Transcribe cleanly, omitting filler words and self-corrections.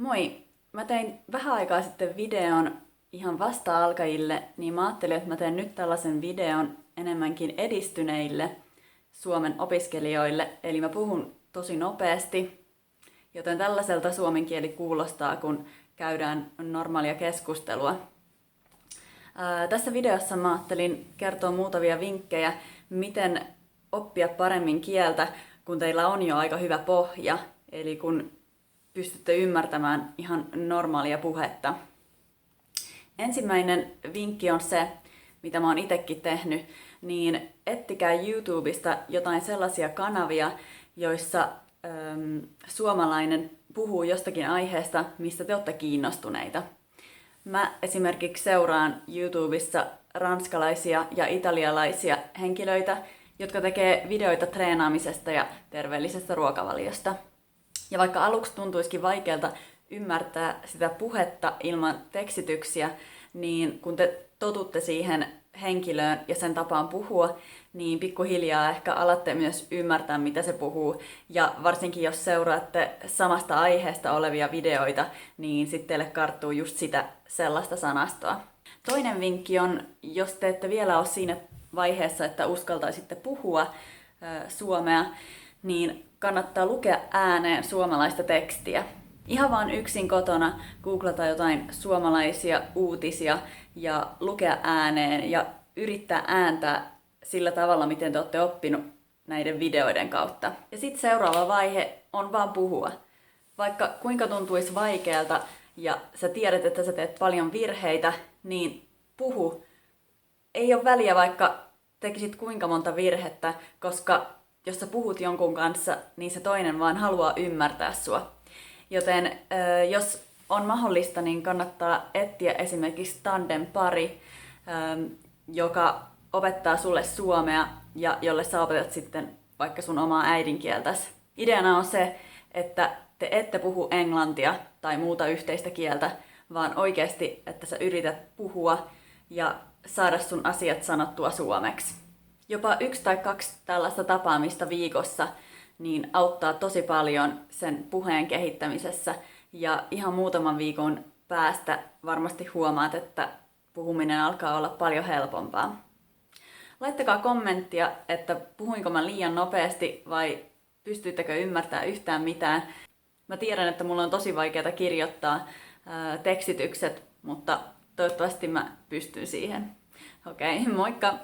Moi! Mä tein vähän aikaa sitten videon ihan vasta-alkajille, niin mä ajattelin, että mä teen nyt tällaisen videon enemmänkin edistyneille Suomen opiskelijoille. Eli mä puhun tosi nopeasti, joten tällaiselta suomen kieli kuulostaa, kun käydään normaalia keskustelua. Tässä videossa mä ajattelin kertoa muutamia vinkkejä, miten oppia paremmin kieltä, kun teillä on jo aika hyvä pohja, eli kun pystytte ymmärtämään ihan normaalia puhetta. Ensimmäinen vinkki on se, mitä mä oon itsekin tehnyt, niin ettikää YouTubesta jotain sellaisia kanavia, joissa suomalainen puhuu jostakin aiheesta, mistä te olette kiinnostuneita. Mä esimerkiksi seuraan YouTubessa ranskalaisia ja italialaisia henkilöitä, jotka tekee videoita treenaamisesta ja terveellisestä ruokavaliosta. Ja vaikka aluksi tuntuisikin vaikealta ymmärtää sitä puhetta ilman tekstityksiä, niin kun te totutte siihen henkilöön ja sen tapaan puhua, niin pikkuhiljaa ehkä alatte myös ymmärtää, mitä se puhuu. Ja varsinkin jos seuraatte samasta aiheesta olevia videoita, niin sitten teille karttuu just sitä sellaista sanastoa. Toinen vinkki on, jos te ette vielä ole siinä vaiheessa, että uskaltaisitte puhua suomea, niin kannattaa lukea ääneen suomalaista tekstiä. Ihan vaan yksin kotona googlata jotain suomalaisia uutisia ja lukea ääneen ja yrittää ääntää sillä tavalla, miten te olette oppinut näiden videoiden kautta. Ja sitten seuraava vaihe on vaan puhua. Vaikka kuinka tuntuisi vaikealta ja sä tiedät, että sä teet paljon virheitä, niin puhu. Ei ole väliä, vaikka tekisit kuinka monta virhettä, koska jos sä puhut jonkun kanssa, niin se toinen vaan haluaa ymmärtää sua. Joten jos on mahdollista, niin kannattaa etsiä esimerkiksi tandem-pari, joka opettaa sulle suomea ja jolle sä opetat sitten vaikka sun omaa äidinkieltäsi. Ideana on se, että te ette puhu englantia tai muuta yhteistä kieltä, vaan oikeasti, että sä yrität puhua ja saada sun asiat sanottua suomeksi. Jopa 1 tai 2 tällaista tapaamista viikossa niin auttaa tosi paljon sen puheen kehittämisessä ja ihan muutaman viikon päästä varmasti huomaat, että puhuminen alkaa olla paljon helpompaa. Laittakaa kommenttia, että puhuinko mä liian nopeasti vai pystyittekö ymmärtämään yhtään mitään. Mä tiedän, että mulla on tosi vaikeaa kirjoittaa tekstitykset, mutta toivottavasti mä pystyn siihen. Okei, moikka!